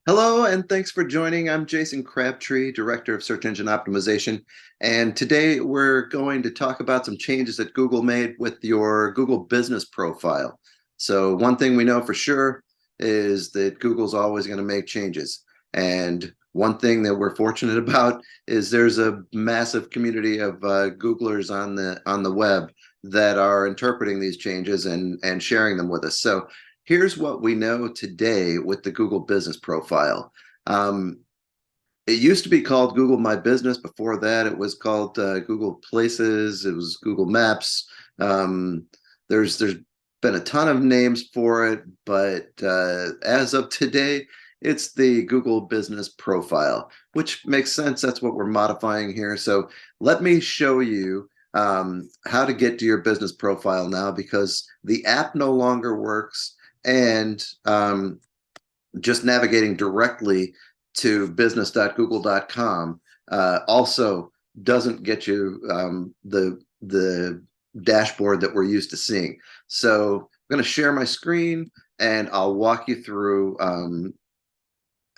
Hello, and thanks for joining. I'm Jason Crabtree, Director of Search Engine Optimization. And today we're going to talk about some changes that Google made with your Google business profile. So one thing we know for sure is that Google's always going to make changes. And one thing that we're fortunate about is there's a massive community of Googlers on the web that are interpreting these changes and sharing them with us. So here's what we know today with the Google business profile. Um, it used to be called Google My Business. Before that, it was called Google Places. It was Google Maps. Um, there's been a ton of names for it, but as of today, it's the Google Business Profile, which makes sense. That's what we're modifying here. So let me show you how to get to your business profile now, because the app no longer works, and just navigating directly to business.google.com also doesn't get you the dashboard that we're used to seeing. So I'm going to share my screen and I'll walk you through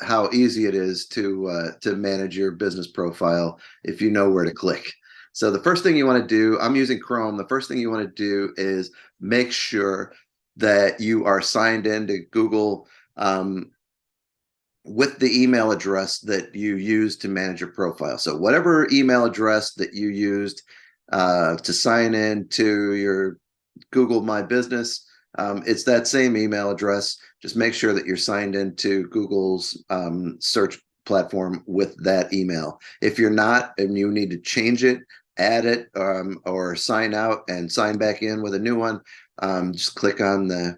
how easy it is to manage your business profile if you know where to click. So the first thing you want to do, I'm using Chrome. The first thing you want to do is make sure that you are signed in to Google with the email address that you use to manage your profile. So whatever email address that you used to sign in to your Google My Business, it's that same email address. Just make sure that you're signed into Google's search platform with that email. If you're not and you need to change it, add it, or sign out and sign back in with a new one, just click on the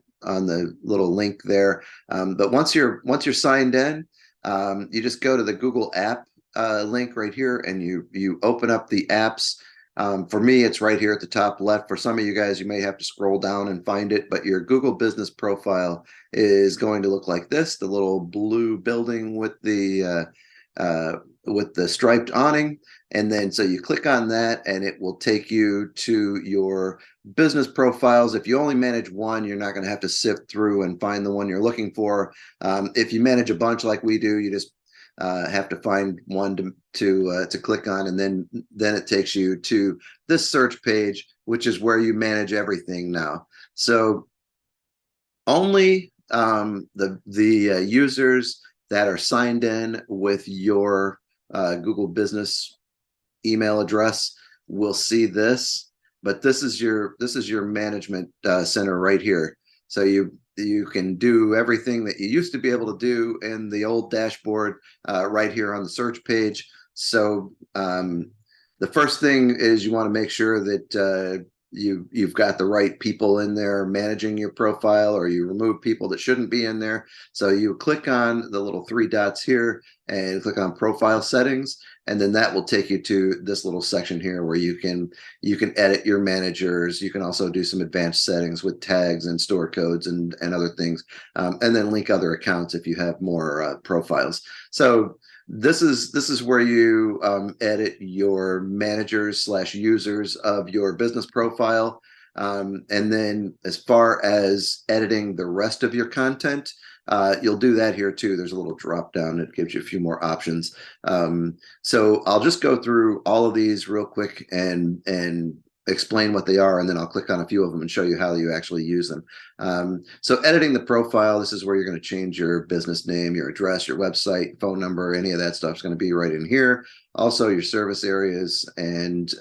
little link there. But once you're signed in, you just go to the Google app link right here, and you open up the apps. For me, it's right here at the top left. For some of you guys, you may have to scroll down and find it, but your Google business profile is going to look like this: the little blue building with the striped awning. And then so you click on that and it will take you to your business profiles. If you only manage one, you're not going to have to sift through and find the one you're looking for. If you manage a bunch like we do, you just have to find one to click on, and then it takes you to this search page, which is where you manage everything now. So only the users that are signed in with your Google business email address will see this, but this is your management center right here. So you can do everything that you used to be able to do in the old dashboard right here on the search page. So the first thing is you want to make sure that you've got the right people in there managing your profile, or you remove people that shouldn't be in there. So you click on the little three dots here and click on profile settings, and then that will take you to this little section here where you can edit your managers. You can also do some advanced settings with tags and store codes and other things, and then link other accounts if you have more profiles. So this is where you edit your managers / users of your business profile. And then as far as editing the rest of your content, you'll do that here too. There's a little drop down that gives you a few more options. So I'll just go through all of these real quick and explain what they are, and then I'll click on a few of them and show you how you actually use them. So editing the profile, this is where you're going to change your business name, your address, your website, phone number. Any of that stuff is going to be right in here. Also your service areas and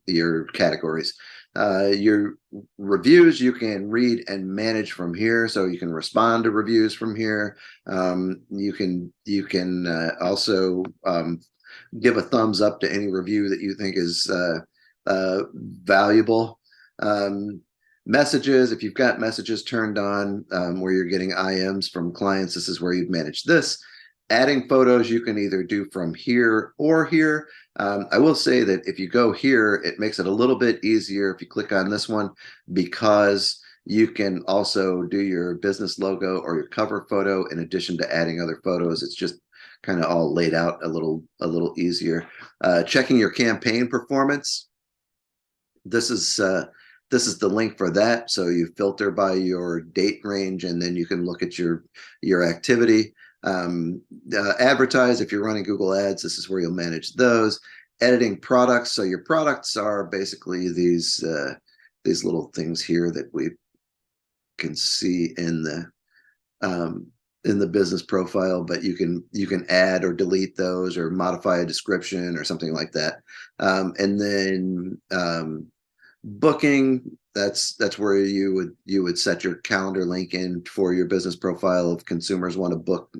your categories. Your reviews you can read and manage from here, so you can respond to reviews from here. You can also give a thumbs up to any review that you think is valuable. Messages, if you've got messages turned on where you're getting IMs from clients, this is where you'd manage this. Adding photos, you can either do from here or here. I will say that if you go here, it makes it a little bit easier if you click on this one, because you can also do your business logo or your cover photo in addition to adding other photos. It's just kind of all laid out a little easier. Checking your campaign performance. This is the link for that. So you filter by your date range, and then you can look at your activity. Advertise, if you're running Google Ads, this is where you'll manage those. Editing products, so your products are basically these little things here that we can see in the business profile, but you can add or delete those or modify a description or something like that. And then booking, that's where you would set your calendar link in for your business profile if consumers want to book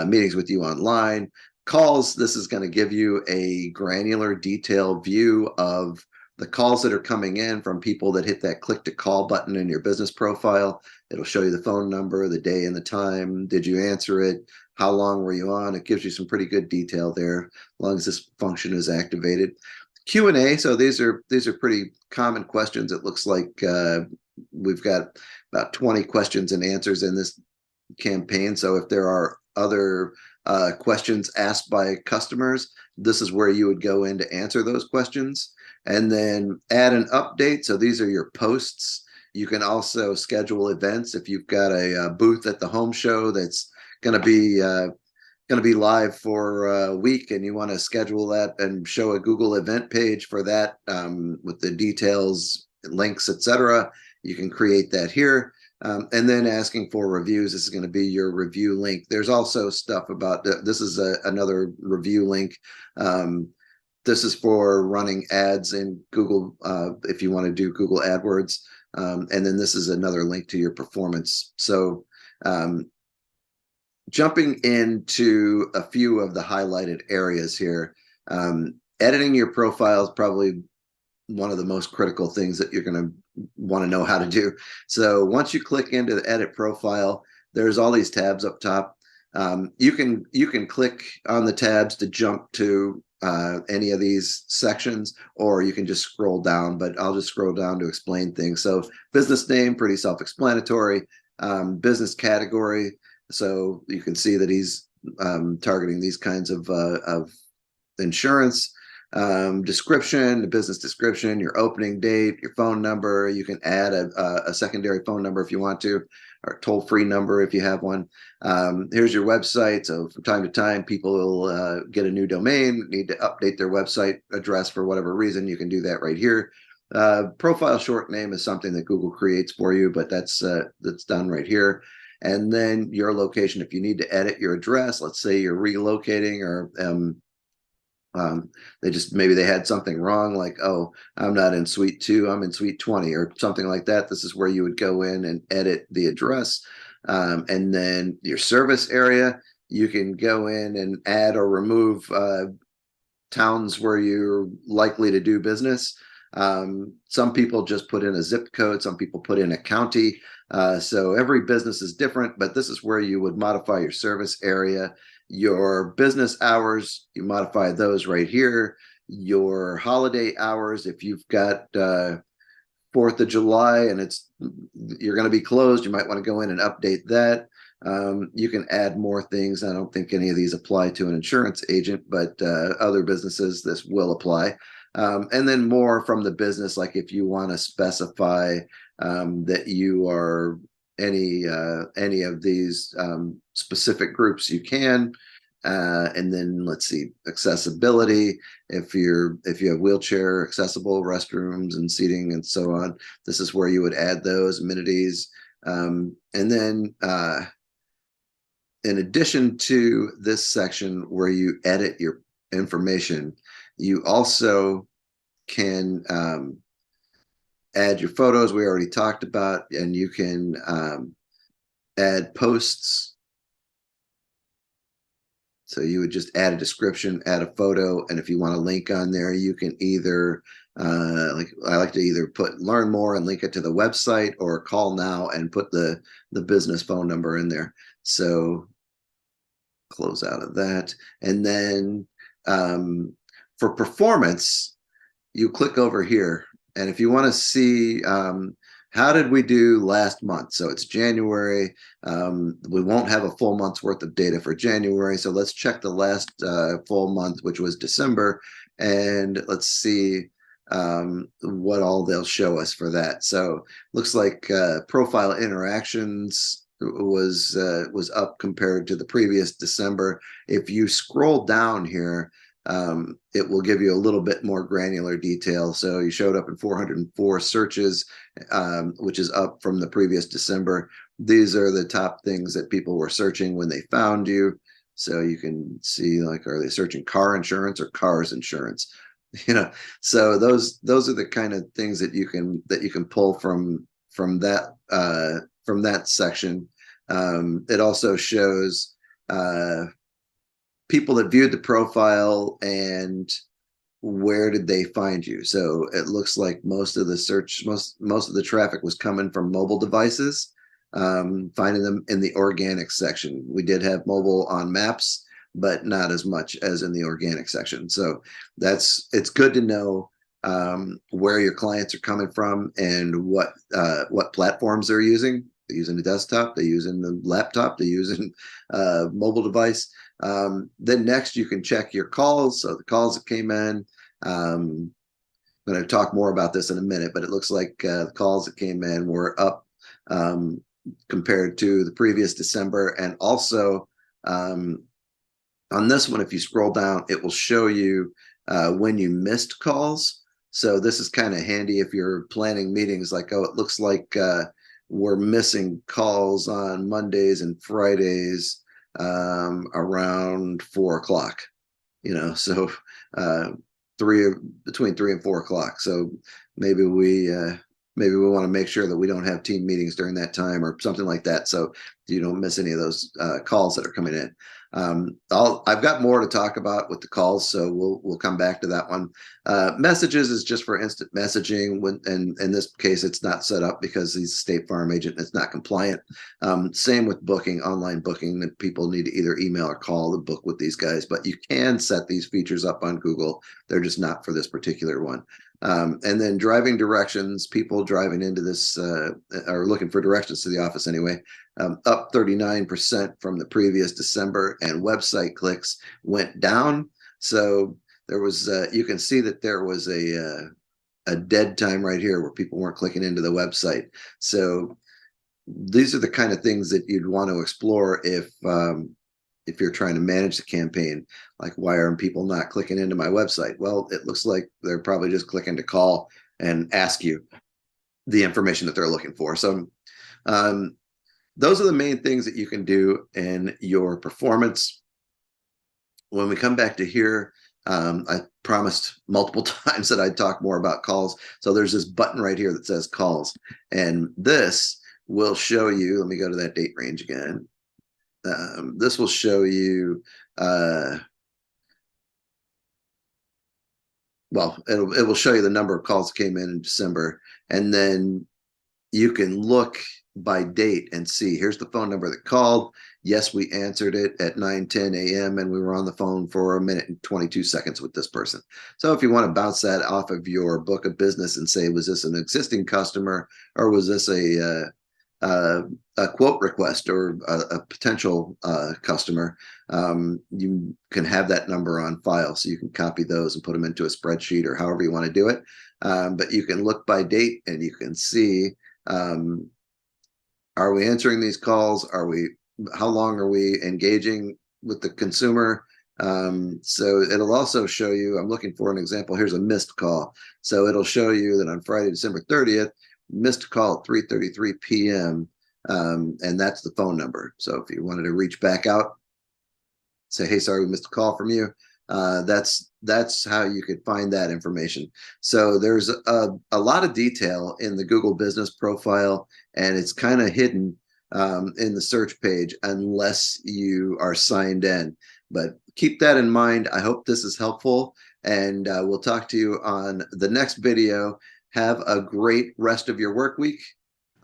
meetings with you online. Calls, this is going to give you a granular, detailed view of the calls that are coming in from people that hit that click to call button in your business profile. It'll show you the phone number, the day and the time. Did you answer it? How long were you on? It gives you some pretty good detail there, as long as this function is activated. Q&A, so these are pretty common questions. It looks like we've got about 20 questions and answers in this campaign. So if there are other questions asked by customers, this is where you would go in to answer those questions. And then add an update. So these are your posts. You can also schedule events. If you've got a booth at the home show that's going to be live for a week and you want to schedule that and show a Google event page for that with the details, links, etc., you can create that here. And then asking for reviews, this is going to be your review link. There's also stuff about this is another review link. This is for running ads in Google if you want to do Google AdWords. And then this is another link to your performance. So jumping into a few of the highlighted areas here, editing your profile is probably one of the most critical things that you're going to want to know how to do. So once you click into the edit profile, there's all these tabs up top. You can click on the tabs to jump to any of these sections, or you can just scroll down, but I'll just scroll down to explain things. So business name, pretty self-explanatory. Business category, so you can see that he's targeting these kinds of insurance. Description, the business description, your opening date, your phone number. You can add a secondary phone number if you want to, or toll-free number if you have one. Here's your website. So from time to time, people will get a new domain, need to update their website address for whatever reason. You can do that right here. Profile short name is something that Google creates for you, but that's done right here. And then your location, if you need to edit your address, let's say you're relocating, or maybe they had something wrong, like, oh, I'm not in suite 2, I'm in suite 20 or something like that. This is where you would go in and edit the address. And then your service area, you can go in and add or remove towns where you're likely to do business. Some people just put in a zip code, some people put in a county. So every business is different, but this is where you would modify your service area. Your business hours, you modify those right here. Your holiday hours, if you've got 4th of July and you're going to be closed, you might want to go in and update that. You can add more things. I don't think any of these apply to an insurance agent, but other businesses, this will apply. And then more from the business, like if you want to specify that you are any of these specific groups, you can. And then let's see, accessibility. If you have wheelchair accessible restrooms and seating and so on, this is where you would add those amenities. And then in addition to this section where you edit your information, you also can add your photos, we already talked about, and you can add posts. So you would just add a description, add a photo, and if you want a link on there, you can either, like I like to either put learn more and link it to the website, or call now and put the business phone number in there. So close out of that. And then for performance, you click over here. And if you want to see how did we do last month? So it's January. We won't have a full month's worth of data for January. So let's check the last full month, which was December. And let's see what all they'll show us for that. So looks like profile interactions was up compared to the previous December. If you scroll down here, it will give you a little bit more granular detail. So you showed up in 404 searches, which is up from the previous December. These are the top things that people were searching when they found you. So you can see, like, are they searching car insurance or cars insurance? So those are the kind of things that you can pull from that section. It also shows people that viewed the profile and where did they find you. So it looks like most of the traffic was coming from mobile devices, finding them in the organic section. We did have mobile on maps, but not as much as in the organic section. So it's good to know where your clients are coming from and what platforms they're using. They're using the desktop, they're using the laptop, they're using mobile device. Then next you can check your calls. So the calls that came in, I'm going to talk more about this in a minute, but it looks like the calls that came in were up compared to the previous December. And also on this one, if you scroll down, it will show you when you missed calls. So this is kind of handy if you're planning meetings, like, oh, it looks like we're missing calls on Mondays and Fridays around 4 o'clock, so between 3 and 4 o'clock. So maybe we want to make sure that we don't have team meetings during that time or something like that, so you don't miss any of those calls that are coming in. I've got more to talk about with the calls, so we'll come back to that one. Messages is just for instant messaging. And in this case, it's not set up because he's a State Farm agent. It's not compliant. Same with booking, online booking, that people need to either email or call to book with these guys. But you can set these features up on Google. They're just not for this particular one. And then driving directions, people driving into this are looking for directions to the office anyway. Up 39% from the previous December, and website clicks went down. So there was, you can see that there was a dead time right here where people weren't clicking into the website. So these are the kind of things that you'd want to explore if you're trying to manage the campaign. Like, why are people not clicking into my website? Well, it looks like they're probably just clicking to call and ask you the information that they're looking for. So those are the main things that you can do in your performance. When we come back to here, I promised multiple times that I'd talk more about calls. So there's this button right here that says calls, and this will show you, let me go to that date range again. This will show you, well, it will show you the number of calls that came in December, and then you can look by date and see, here's the phone number that called. Yes, we answered it at 9:10 a.m. and we were on the phone for 1 minute and 22 seconds with this person. So if you want to bounce that off of your book of business and say, was this an existing customer, or was this a quote request, or a potential customer, you can have that number on file, so you can copy those and put them into a spreadsheet or however you want to do it. But you can look by date and you can see, are we answering these calls? How long are we engaging with the consumer? So it'll also show you, I'm looking for an example. Here's a missed call. So it'll show you that on Friday, December 30th, missed a call at 3:33 p.m. And that's the phone number. So if you wanted to reach back out, say, hey, sorry, we missed a call from you. That's how you could find that information. So there's a lot of detail in the Google Business Profile, and it's kind of hidden in the search page unless you are signed in. But keep that in mind. I hope this is helpful, and we'll talk to you on the next video. Have a great rest of your work week.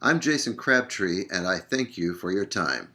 I'm Jason Crabtree, and I thank you for your time.